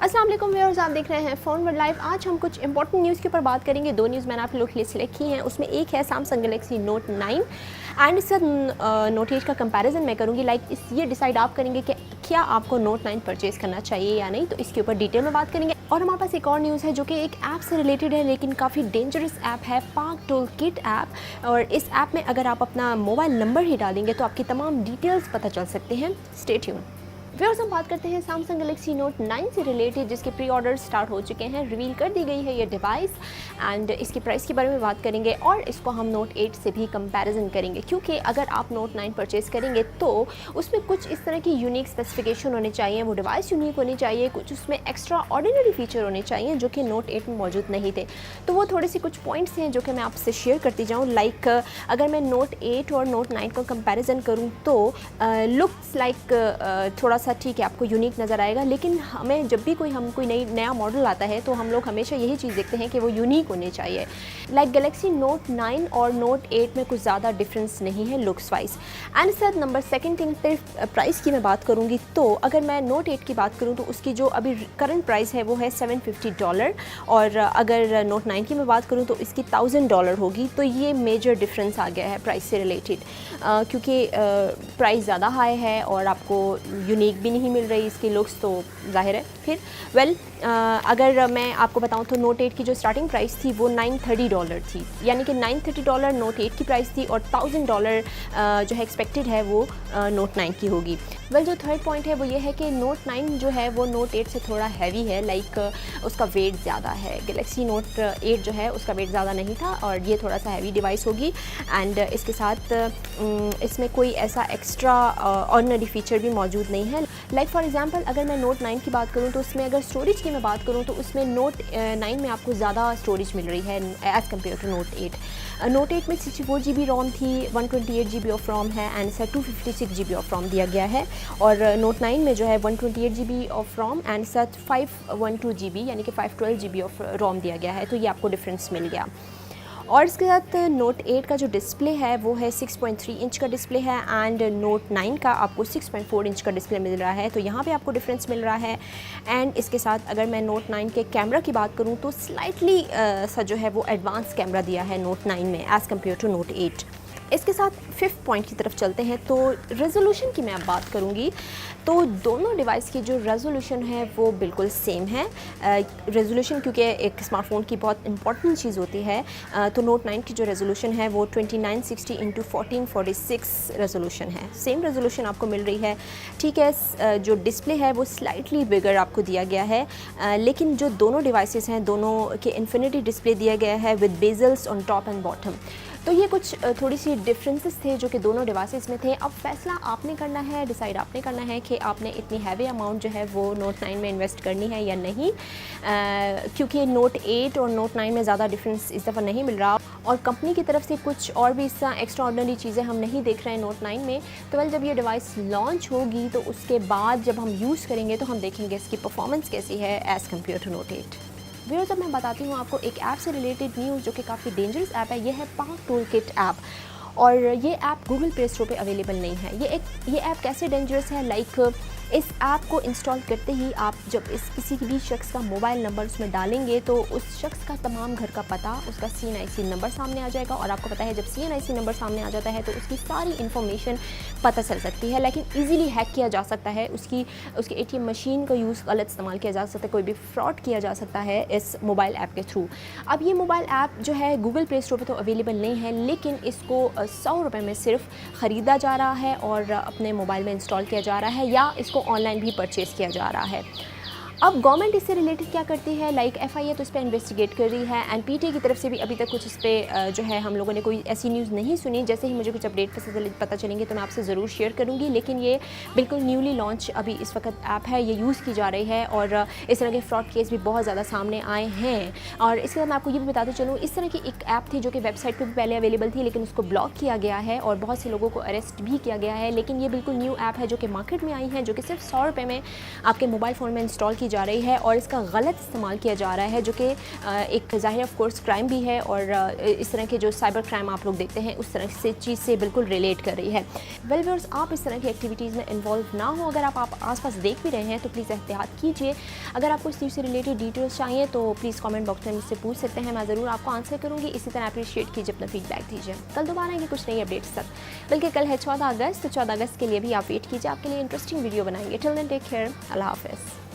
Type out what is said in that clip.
अस्सलाम वालेकुम व्यूअर्स, आप देख रहे हैं फ़ोन वर्ल्ड लाइव। आज हम कुछ इंपॉर्टेंट न्यूज़ के ऊपर बात करेंगे। दो न्यूज़ मैंने आप लोगों के लिए सिलेक्ट की हैं। उसमें एक है सैमसंग गैलेक्सी नोट 9 एंड इसका नोट 8 का कंपैरिजन मैं करूँगी। ये डिसाइड आप करेंगे कि क्या आपको नोट 9 परचेज़ करना चाहिए या नहीं, तो इसके ऊपर डिटेल में बात करेंगे। और हमारे पास एक और न्यूज़ है जो कि एक ऐप से रिलेटेड है, लेकिन काफ़ी डेंजरस ऐप है, पाक टूल किट ऐप। और इस ऐप में अगर आप अपना मोबाइल नंबर ही डालेंगे तो आपकी तमाम डिटेल्स पता चल सकते हैं। Stay tune. व्यूअर्स, हम बात करते हैं सैमसंग गैलेक्सी नोट 9 से रिलेटेड, जिसके प्री ऑर्डर स्टार्ट हो चुके हैं। रिवील कर दी गई है ये डिवाइस एंड इसकी प्राइस के बारे में बात करेंगे और इसको हम नोट 8 से भी कंपैरिजन करेंगे, क्योंकि अगर आप नोट 9 परचेज़ करेंगे तो उसमें कुछ इस तरह की यूनिक स्पेसिफिकेशन होने चाहिए, वो डिवाइस यूनिक होनी चाहिए, कुछ उसमें एक्स्ट्रा ऑर्डिनरी फीचर होने चाहिए जो कि नोट 8 में मौजूद नहीं थे। तो वो थोड़े से कुछ पॉइंट्स हैं जो कि मैं आपसे शेयर करती जाऊँ। लाइक अगर मैं नोट 8 और नोट 9 का कंपैरिजन करूँ तो लुक्स लाइक थोड़ा ठीक है, आपको यूनिक नज़र आएगा, लेकिन हमें जब भी कोई नया मॉडल आता है तो हम लोग हमेशा यही चीज़ देखते हैं कि वो यूनिक होने चाहिए। लाइक गैलेक्सी नोट 9 और नोट 8 में कुछ ज़्यादा डिफरेंस नहीं है looks wise. And sir number second thing पे प्राइस की मैं बात करूँगी तो अगर मैं नोट 8 की बात करूँ तो उसकी जो अभी करंट प्राइस है वो है $750 और अगर नोट 9 की मैं बात करूँ तो इसकी $1000 होगी। तो ये मेजर डिफरेंस आ गया है प्राइस से रिलेटेड, क्योंकि प्राइस ज़्यादा हाई है और आपको यूनिक भी नहीं मिल रही इसकी लुक्स, तो जाहिर है फिर अगर मैं आपको बताऊं तो नोट 8 की जो स्टार्टिंग प्राइस थी वो $930 थी, यानी कि $930 नोट 8 की प्राइस थी और $1000 जो है एक्सपेक्टेड है वो नोट 9 की होगी। जो थर्ड पॉइंट है वो ये है कि नोट 9 जो है वो नोट 8 से थोड़ा हैवी है, लाइक उसका वेट ज़्यादा है। गैलेक्सी नोट 8 जो है उसका वेट ज़्यादा नहीं था और ये थोड़ा सा हैवी डिवाइस होगी। एंड इसके साथ इसमें कोई ऐसा एक्स्ट्रा ऑर्डिनरी फीचर भी मौजूद नहीं है। लाइक फॉर एग्जांपल अगर मैं नोट 9 की बात करूँ तो उसमें अगर स्टोरेज की मैं बात करूँ तो उसमें नोट 9 में आपको ज़्यादा स्टोरेज मिल रही है as compare to Note 8। Note 8 में 64 GB रोम थी, 128 GB ऑफ रोम है and sir 256 GB of ROM दिया गया है। और नोट 9 में जो है 128 GB of ROM and sir 512 GB यानी कि 512 GB ऑफ रोम दिया गया है। तो ये आपको डिफरेंस मिल गया। और इसके साथ नोट 8 का जो डिस्प्ले है वो है 6.3 इंच का डिस्प्ले है एंड नोट 9 का आपको 6.4 इंच का डिस्प्ले मिल रहा है। तो यहाँ पे आपको डिफरेंस मिल रहा है। एंड इसके साथ अगर मैं नोट 9 के कैमरा की बात करूँ तो स्लाइटली सा जो है वो एडवांस कैमरा दिया है नोट 9 में एज़ कम्पेयर टू नोट 8। इसके साथ फिफ्थ पॉइंट की तरफ चलते हैं तो रेजोल्यूशन की मैं अब बात करूंगी। तो दोनों डिवाइस की जो रेजोल्यूशन है वो बिल्कुल सेम है। रेजोल्यूशन क्योंकि एक स्मार्टफोन की बहुत इंपॉर्टेंट चीज़ होती है, तो नोट 9 की जो रेजोल्यूशन है वो 2960 × 1446 रेजोल्यूशन है। सेम रेजोल्यूशन आपको मिल रही है। ठीक है, जो डिस्प्ले है वो स्लाइटली बिगर आपको दिया गया है, लेकिन जो दोनों डिवाइसेस हैं दोनों के इन्फिनिटी डिस्प्ले दिया गया है with bezels on top and bottom. तो ये कुछ थोड़ी सी डिफरेंसेस थे जो कि दोनों डिवाइसेस में थे। अब फैसला आपने करना है, डिसाइड आपने करना है कि आपने इतनी हैवी अमाउंट जो है वो नोट 9 में इन्वेस्ट करनी है या नहीं, क्योंकि नोट 8 और नोट 9 में ज़्यादा डिफरेंस इस दफ़ा नहीं मिल रहा और कंपनी की तरफ से कुछ और भी इस एक्स्ट्रा ऑर्डिनरी चीज़ें हम नहीं देख रहे हैं नोट 9 में। तो जब ये डिवाइस लॉन्च होगी तो उसके बाद जब हम यूज़ करेंगे तो हम देखेंगे इसकी परफॉर्मेंस कैसी है as compare to Note 8। Viewers, अब मैं बताती हूँ आपको एक ऐप से रिलेटेड न्यूज़ जो कि काफ़ी डेंजरस ऐप है। ये है पाक टूल किट ऐप और ये ऐप गूगल प्ले स्टोर पे अवेलेबल नहीं है। ये ऐप कैसे डेंजरस है, लाइक इस ऐप को इंस्टॉल करते ही आप जब किसी भी शख्स का मोबाइल नंबर उसमें डालेंगे तो उस शख्स का तमाम घर का पता, उसका CNIC नंबर सामने आ जाएगा। और आपको पता है जब CNIC नंबर सामने आ जाता है तो उसकी सारी इन्फॉर्मेशन पता चल सकती है, लेकिन ईज़िली हैक किया जा सकता है। उसकी ATM मशीन का यूज़ गलत इस्तेमाल किया जा सकता है, कोई भी फ्रॉड किया जा सकता है इस मोबाइल ऐप के थ्रू। अब ये मोबाइल ऐप जो है गूगल प्ले स्टोर पे तो अवेलेबल नहीं है, लेकिन इसको 100 रुपये में सिर्फ ख़रीदा जा रहा है और अपने मोबाइल में इंस्टॉल किया जा रहा है या इसको ऑनलाइन भी परचेज़ किया जा रहा है। अब गवर्नमेंट इससे रिलेटेड क्या करती है, लाइक FIA तो इस पर इन्वेस्टिगेट कर रही है एंड PTA की तरफ से भी अभी तक कुछ इस पर जो है हम लोगों ने कोई ऐसी न्यूज़ नहीं सुनी। जैसे ही मुझे कुछ अपडेट पता चलेंगे तो मैं आपसे ज़रूर शेयर करूँगी, लेकिन ये बिल्कुल न्यूली लॉन्च अभी इस वक्त ऐप है, ये यूज़ की जा रही है और इस तरह के फ्रॉड केस भी बहुत ज़्यादा सामने आए हैं। और इसके बाद मैं आपको ये भी बताते चलूँ, इस तरह की एक ऐप थी जो कि वेबसाइट पर भी पहले अवेलेबल थी, लेकिन उसको ब्लॉक किया गया है और बहुत से लोगों को अरेस्ट भी किया गया है। लेकिन ये बिल्कुल न्यू ऐप है जो कि मार्केट में आई है, जो कि सिर्फ 100 रुपये में आपके मोबाइल फ़ोन में इंस्टॉल की की जा रही है और इसका गलत इस्तेमाल किया जा रहा है, जो कि एक ज़ाहिर ऑफ कोर्स क्राइम भी है और इस तरह के जो साइबर क्राइम आप लोग देखते हैं उस तरह से चीज़ से बिल्कुल रिलेट कर रही है। वेल व्यूअर्स, आप इस तरह की एक्टिविटीज़ में इन्वॉल्व ना हो। अगर आप आसपास देख भी रहे हैं तो प्लीज़ एहतियात कीजिए। अगर आपको इस न्यूज़ से रिलेटेड डिटेल्स चाहिए तो प्लीज़ कमेंट बॉक्स में मुझसे पूछ सकते हैं, मैं ज़रूर आपको आंसर करूँगी। इसी तरह अप्रिशिएट कीजिए, अपना फीडबैक दीजिए। कल दोबारा आएंगे कुछ नई अपडेट्स तक, बल्कि कल है 14 अगस्त, तो 14 अगस्त के लिए भी आप वेट कीजिए, आपके लिए इंटरेस्टिंग वीडियो बनाएंगे। टिल देन टेक केयर, अल्लाह हाफ़िज़।